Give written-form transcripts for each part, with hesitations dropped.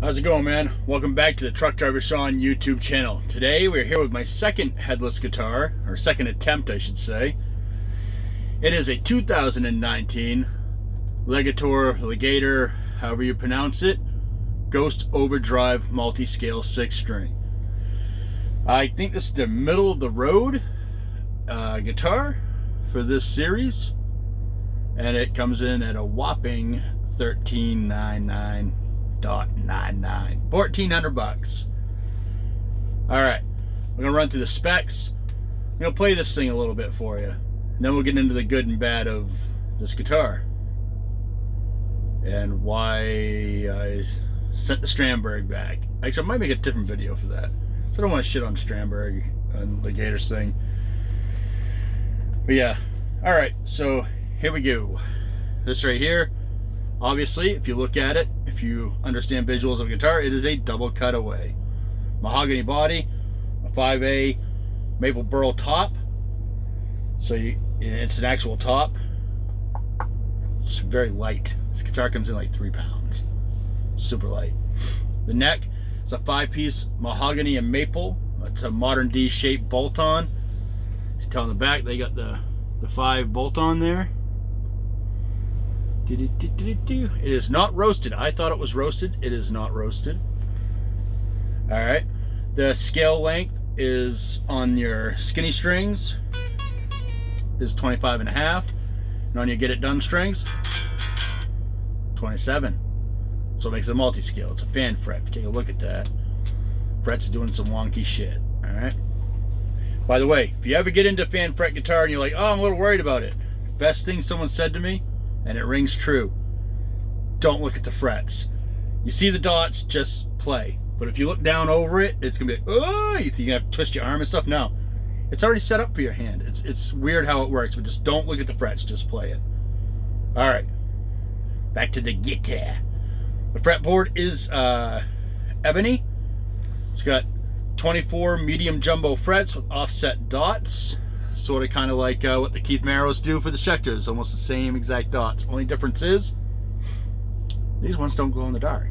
How's it going, man? Welcome back to the Truck Driver Sean YouTube channel. Today we're here with my second headless guitar, or second attempt I should say. It is a 2019 Legator, however you pronounce it, Ghost Overdrive Multiscale 6-string. I think this is the middle of the road guitar for this series, and it comes in at a whopping $1,399.99, $1,400. All right, we're gonna run through the specs. I'm gonna play this thing a little bit for you, and then we'll get into the good and bad of this guitar and why I sent the Strandberg back. Actually, I might make a different video for that, so I don't want to shit on Strandberg and Legator's thing. But yeah, all right, so here we go. This right here, obviously, if you look at it, if you understand visuals of a guitar, it is a double cutaway. Mahogany body, a 5A maple burl top. So it's an actual top. It's very light. This guitar comes in like 3 pounds. Super light. The neck is a 5-piece mahogany and maple. It's a modern D-shaped bolt-on. You can tell on the back they got the 5 bolt-on there. It is not roasted. I thought it was roasted. It is not roasted. All right. The scale length is on your skinny strings is 25.5, and on your get it done strings, 27. So it makes it a multi-scale. It's a fan fret. Take a look at that. Fret's doing some wonky shit. All right. By the way, if you ever get into fan fret guitar and you're like, oh, I'm a little worried about it, best thing someone said to me, and it rings true: don't look at the frets. You see the dots, just play. But if you look down over it, it's gonna be like, oh, you think you have to twist your arm and stuff. No, it's already set up for your hand. It's weird how it works, but just don't look at the frets, just play it. All right, back to the guitar. The fretboard is ebony. It's got 24 medium jumbo frets with offset dots, sort of kind of like what the Keith Marrows do for the Schecters, almost the same exact dots. Only difference is these ones don't glow in the dark.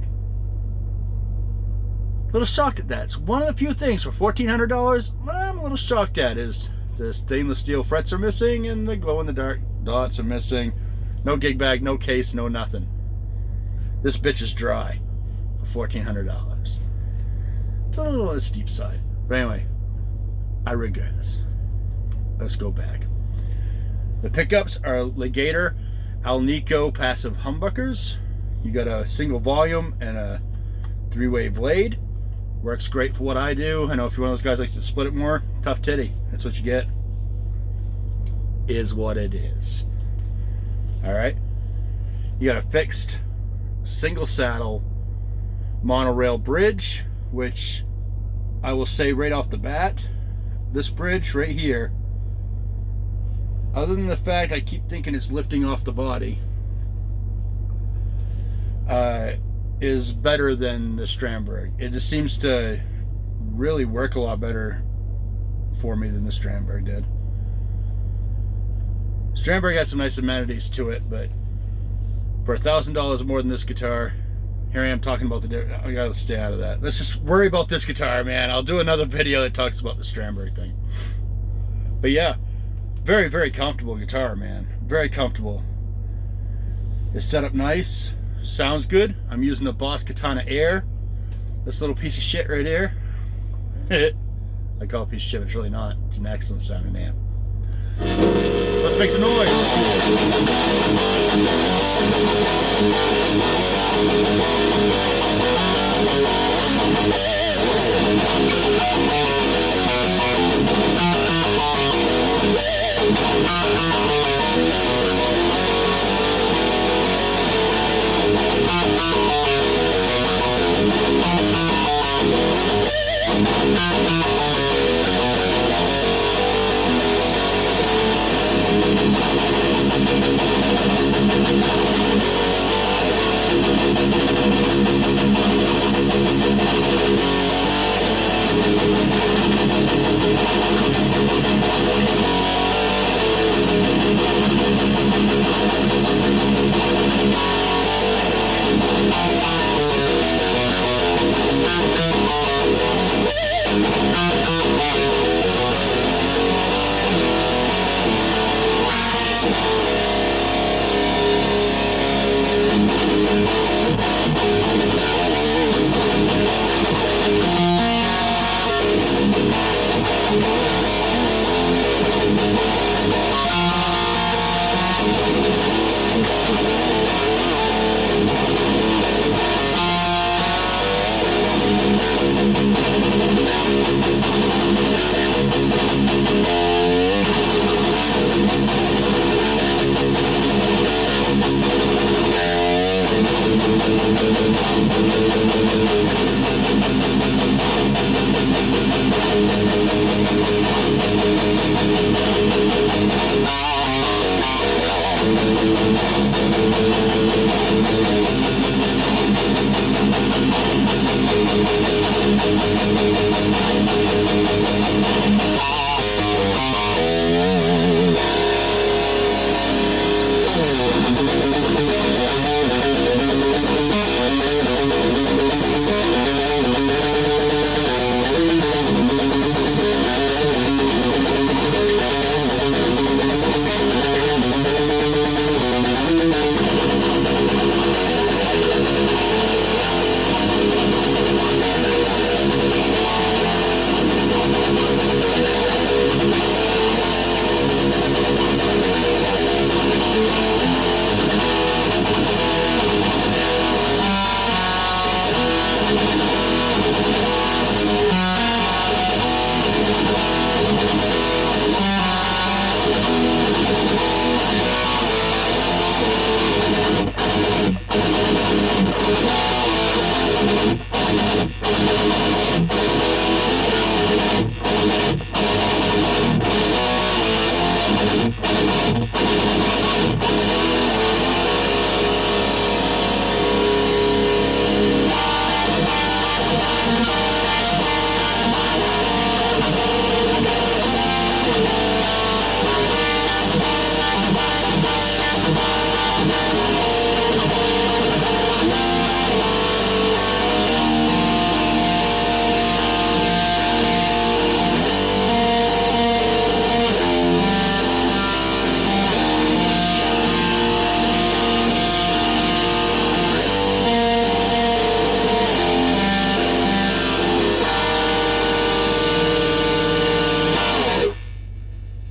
A little shocked at that. It's one of the few things for $1,400 I'm a little shocked at is the stainless steel frets are missing and the glow in the dark dots are missing. No gig bag, no case, no nothing. This bitch is dry for $1,400. It's a little on the steep side, but anyway, I regress. Let's go back. The pickups are Legator Alnico passive humbuckers. You got a single volume and a 3-way blade. Works great for what I do. I know if you're one of those guys that likes to split it more, tough titty. That's what you get. Is what it is. Alright. You got a fixed single saddle monorail bridge, which I will say right off the bat, this bridge right here, other than the fact I keep thinking it's lifting off the body, is better than the Strandberg. It just seems to really work a lot better for me than the Strandberg did. Strandberg had some nice amenities to it, but for $1,000 more than this guitar, here I am talking about the... I gotta stay out of that. Let's just worry about this guitar, man. I'll do another video that talks about the Strandberg thing. But yeah, very, very comfortable guitar, man. Very comfortable. It's set up nice. Sounds good. I'm using the Boss Katana Air. This little piece of shit right here. I call it a piece of shit, but it's really not. It's an excellent sounding amp. So let's make some noise.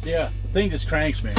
Yeah, the thing just cranks me.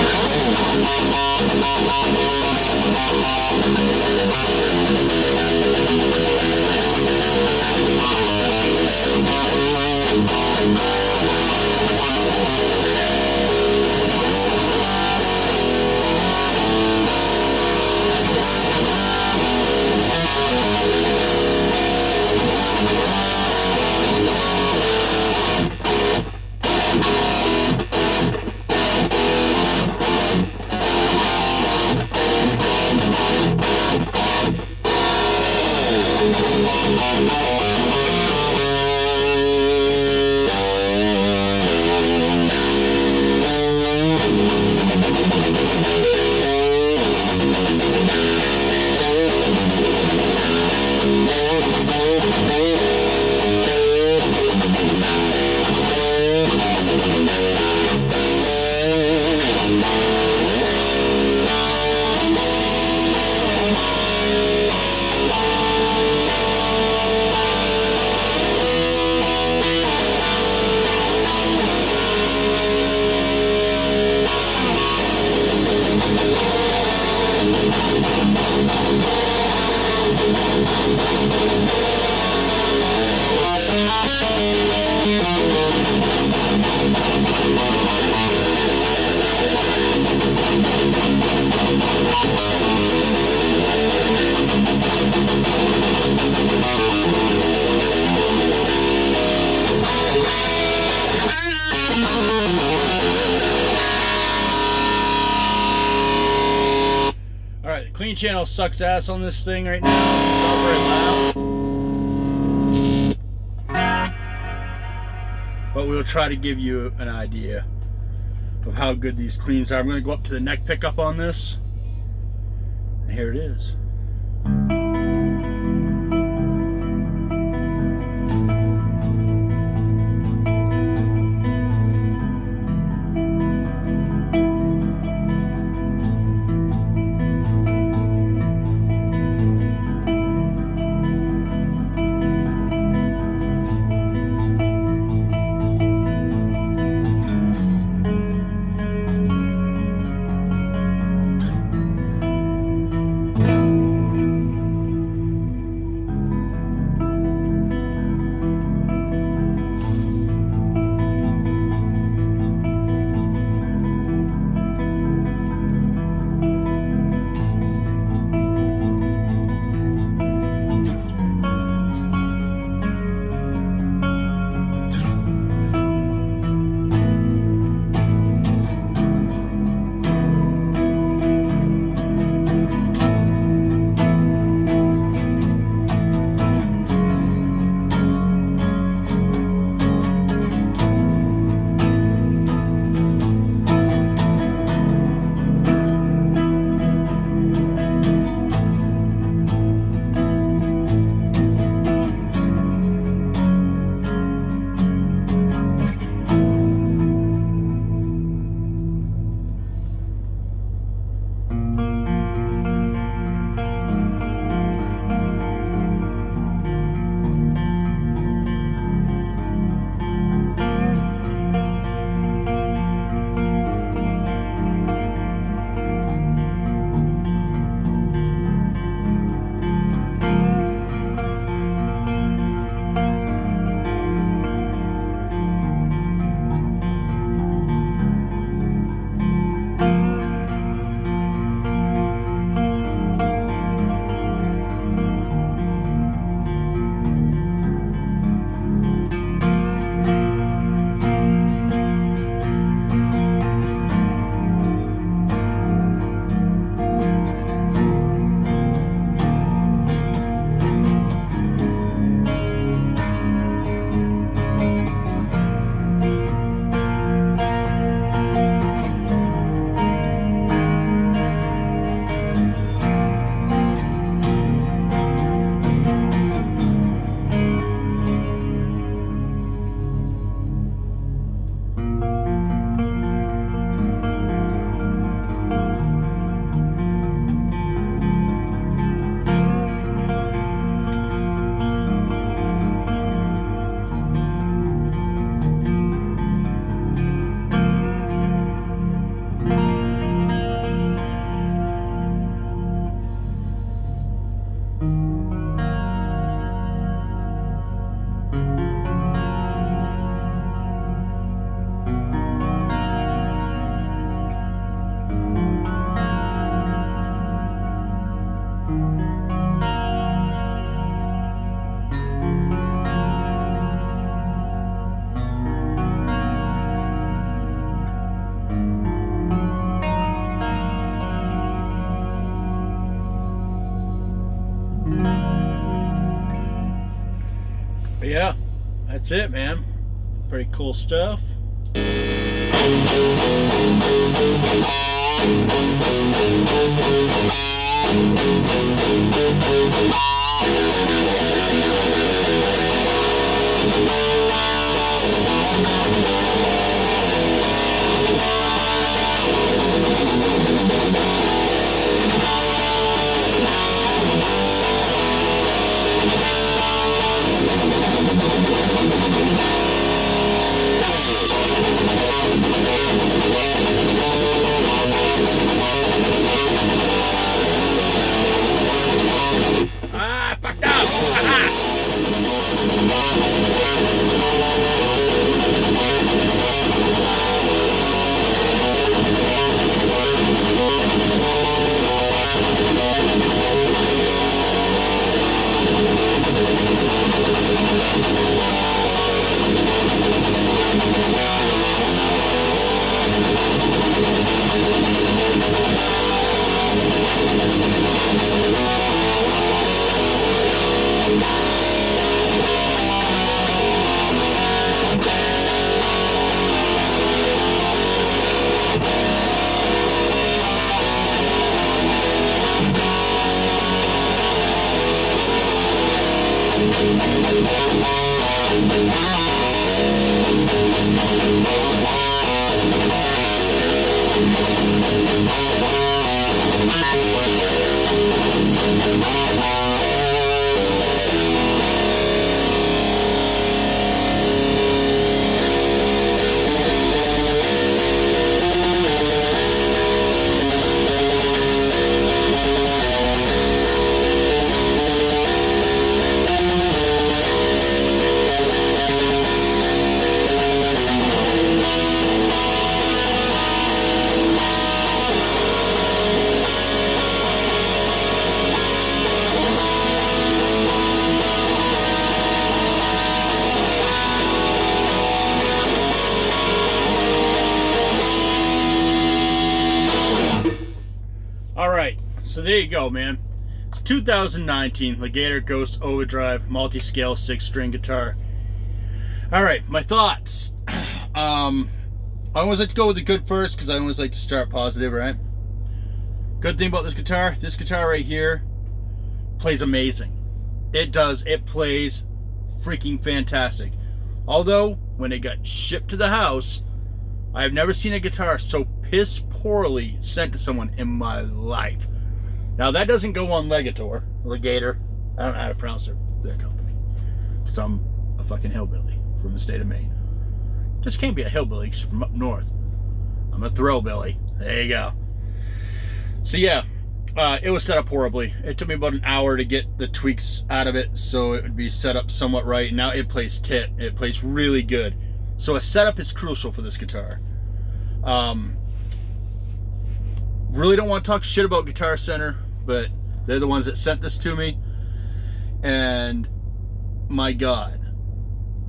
Alright, the clean channel sucks ass on this thing right now. It's not very loud. But we'll try to give you an idea of how good these cleans are. I'm going to go up to the neck pickup on this. And here it is. But yeah, that's it, man. Pretty cool stuff. Ah, fucked up! Alright, so there you go, man. It's 2019 Legator Ghost Overdrive Multiscale 6-string guitar. Alright, my thoughts. I always like to go with the good first because I always like to start positive, right? Good thing about this guitar right here plays amazing. It does. It plays freaking fantastic. Although, when it got shipped to the house, I have never seen a guitar so piss poorly sent to someone in my life. Now, that doesn't go on Legator. I don't know how to pronounce their company. Because I'm a fucking hillbilly from the state of Maine. Just can't be a hillbilly because you're from up north. I'm a thrillbilly. There you go. So yeah, it was set up horribly. It took me about an hour to get the tweaks out of it so it would be set up somewhat right. Now it plays tit. It plays really good. So a setup is crucial for this guitar. Really don't want to talk shit about Guitar Center, but they're the ones that sent this to me. And my God,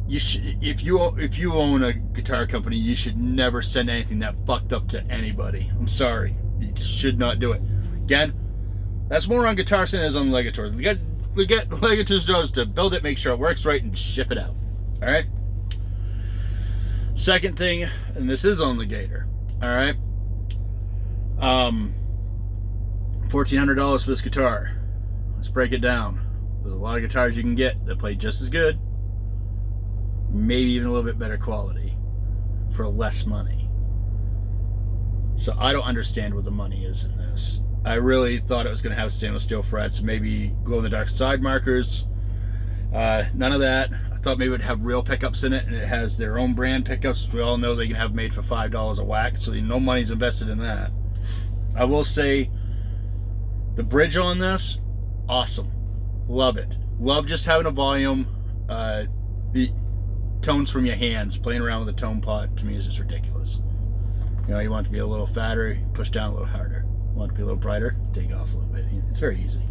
you should, if you own a guitar company, you should never send anything that fucked up to anybody. I'm sorry, you should not do it. Again, that's more on Guitar Center than on Legator. Legator's job is to build it, make sure it works right, and ship it out. All right. Second thing, and this is on Legator. All right. $1,400 for this guitar. Let's break it down. There's a lot of guitars you can get that play just as good, maybe even a little bit better quality for less money. So I don't understand what the money is in this. I really thought it was going to have stainless steel frets, maybe glow-in-the-dark side markers. None of that. I thought maybe it would have real pickups in it, and it has their own brand pickups. We all know they can have made for $5 a whack, so no money's invested in that. I will say the bridge on this, awesome. Love it. Love just having a volume. The tones from your hands, playing around with a tone pot, to me is just ridiculous. You know, you want it to be a little fatter, push down a little harder. You want it to be a little brighter, take off a little bit. It's very easy.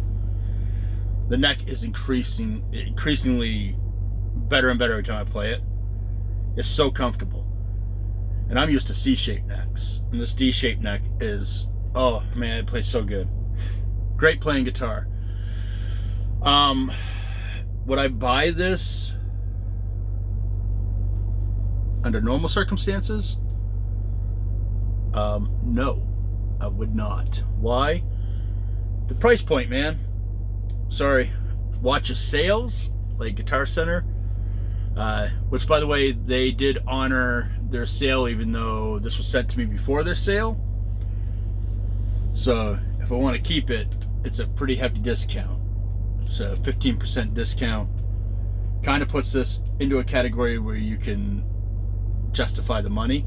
The neck is increasingly better and better every time I play it. It's so comfortable. And I'm used to C-shaped necks. And this D-shaped neck is, oh man, it plays so good. Great playing guitar. Would I buy this under normal circumstances, no, I would not. Why? The price point, man. Sorry. Watch a sales, like Guitar Center, which, by the way, they did honor their sale, even though this was sent to me before their sale. So if I want to keep it, it's a pretty hefty discount. It's a 15% discount. Kind of puts this into a category where you can justify the money,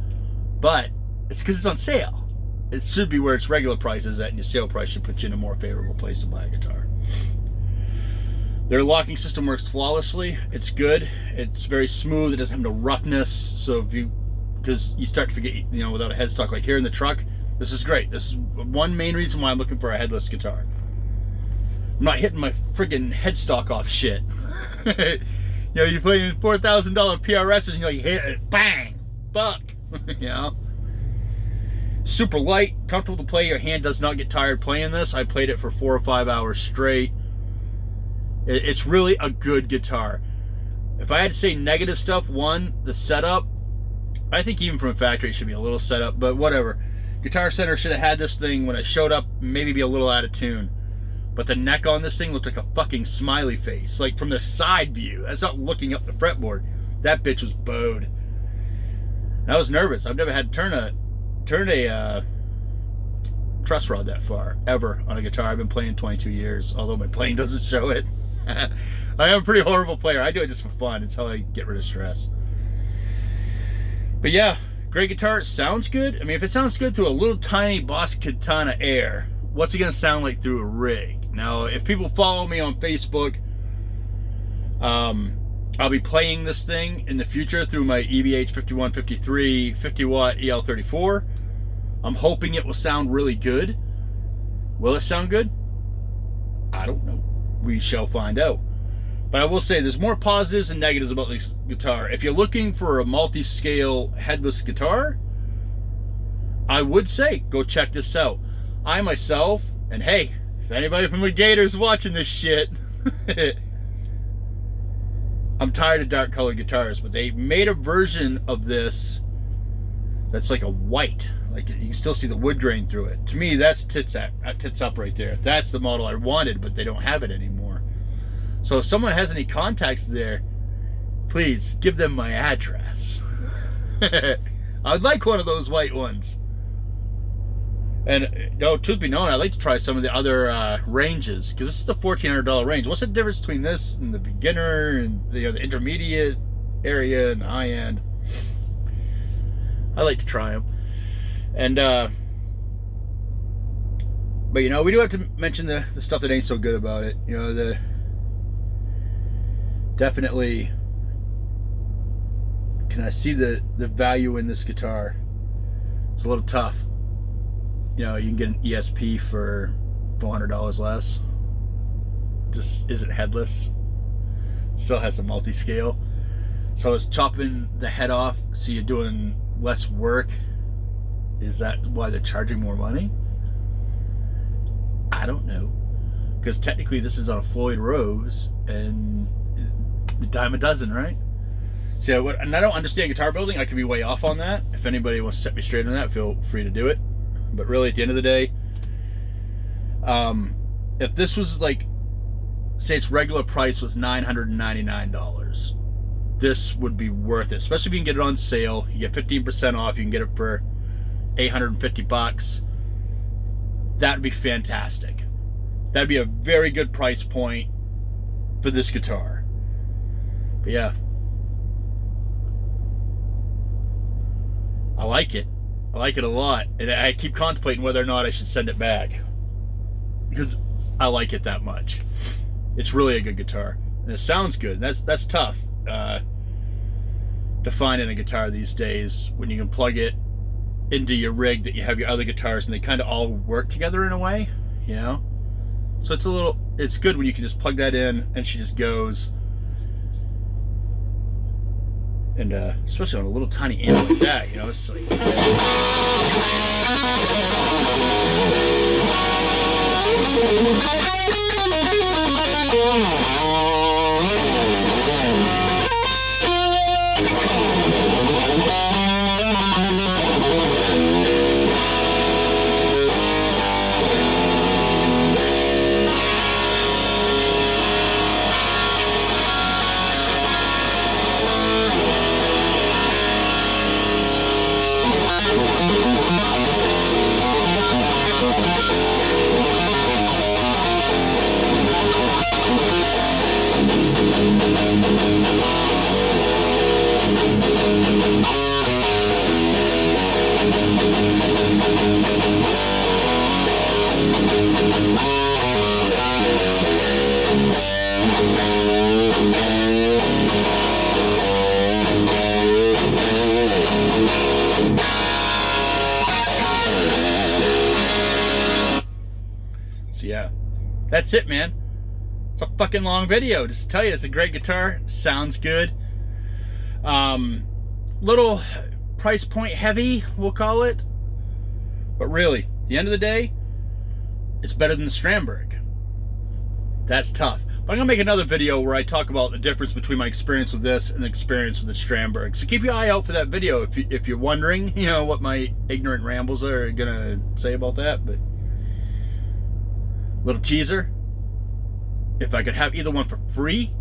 but it's because it's on sale. It should be where its regular price is at, and your sale price should put you in a more favorable place to buy a guitar. Their locking system works flawlessly. It's good. It's very smooth. It doesn't have no roughness. So because you start to forget, you know, without a headstock, like here in the truck, this is great. This is one main reason why I'm looking for a headless guitar. I'm not hitting my friggin' headstock off shit. You know, you play $4,000 PRSs and you hit it, bang, fuck, you know. Super light, comfortable to play. Your hand does not get tired playing this. I played it for 4 or 5 hours straight. It's really a good guitar. If I had to say negative stuff, one, the setup. I think even from a factory it should be a little setup, but whatever. Guitar Center should have had this thing when I showed up, maybe be a little out of tune. But the neck on this thing looked like a fucking smiley face, like from the side view. That's not looking up the fretboard. That bitch was bowed. And I was nervous. I've never had to turn a truss rod that far ever on a guitar. I've been playing 22 years, although my playing doesn't show it. I am a pretty horrible player. I do it just for fun. It's how I get rid of stress. But yeah, great guitar. It sounds good. I mean, if it sounds good through a little tiny Boss Katana Air, what's it going to sound like through a rig? Now, if people follow me on Facebook, I'll be playing this thing in the future through my EVH 5153 50-watt EL34. I'm hoping it will sound really good. Will it sound good? I don't know. We shall find out. But I will say there's more positives than negatives about this guitar. If you're looking for a multi-scale headless guitar, I would say go check this out. I myself, and hey, if anybody from Legator's watching this shit, I'm tired of dark colored guitars, but they made a version of this that's like a white. Like you can still see the wood grain through it. To me, that's tits up right there. That's the model I wanted, but they don't have it anymore. So if someone has any contacts there, please give them my address. I'd like one of those white ones. And no, truth be known, I'd like to try some of the other ranges, because this is the $1,400 range. What's the difference between this and the beginner and the intermediate area and the high end? I like to try them. And but you know, we do have to mention the stuff that ain't so good about it. You know, definitely can I see the value in this guitar. It's a little tough. You know, you can get an ESP for $400 less. Just isn't headless. Still has the multi-scale. So it's chopping the head off, so you're doing less work. Is that why they're charging more money? I don't know. Because technically this is on a Floyd Rose, and a dime a dozen, right? So, and I don't understand guitar building. I could be way off on that. If anybody wants to set me straight on that, feel free to do it. But really, at the end of the day, if this was like, say its regular price was $999, this would be worth it. Especially if you can get it on sale. You get 15% off. You can get it for $850. That would be fantastic. That'd be a very good price point for this guitar. But yeah, I like it. I like it a lot, and I keep contemplating whether or not I should send it back, because I like it that much. It's really a good guitar, and it sounds good. That's tough to find in a guitar these days, when you can plug it into your rig that you have your other guitars, and they kind of all work together in a way, you know. So it's good when you can just plug that in and she just goes. And especially on a little tiny amp like that, you know, it's like. So yeah, that's it, man. It's a fucking long video. Just to tell you, it's a great guitar. Sounds good. Little price point heavy, we'll call it. But really, at the end of the day, it's better than the Strandberg. That's tough. But I'm gonna make another video where I talk about the difference between my experience with this and the experience with the Strandberg. So keep your eye out for that video if you're wondering, you know, what my ignorant rambles are gonna say about that. But little teaser. If I could have either one for free,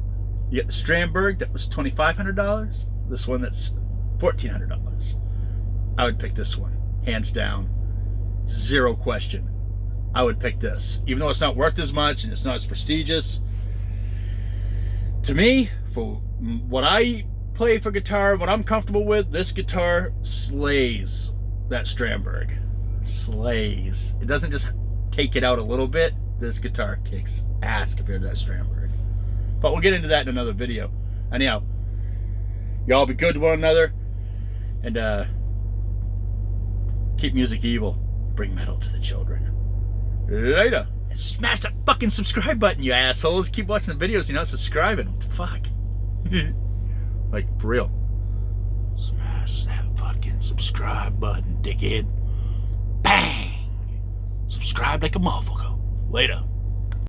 you get the Strandberg that was $2,500. This one that's $1,400. I would pick this one, hands down, zero question. I would pick this, even though it's not worth as much and it's not as prestigious. To me, for what I play for guitar, what I'm comfortable with, this guitar slays that Strandberg. Slays. It doesn't just take it out a little bit. This guitar kicks ass compared to that Strandberg. But we'll get into that in another video. Anyhow, y'all be good to one another, and keep music evil. Bring metal to the children. Later. And smash that fucking subscribe button, you assholes. Keep watching the videos, you're not subscribing. What the fuck? Like, for real. Smash that fucking subscribe button, dickhead. Bang! Subscribe like a motherfucker. Later.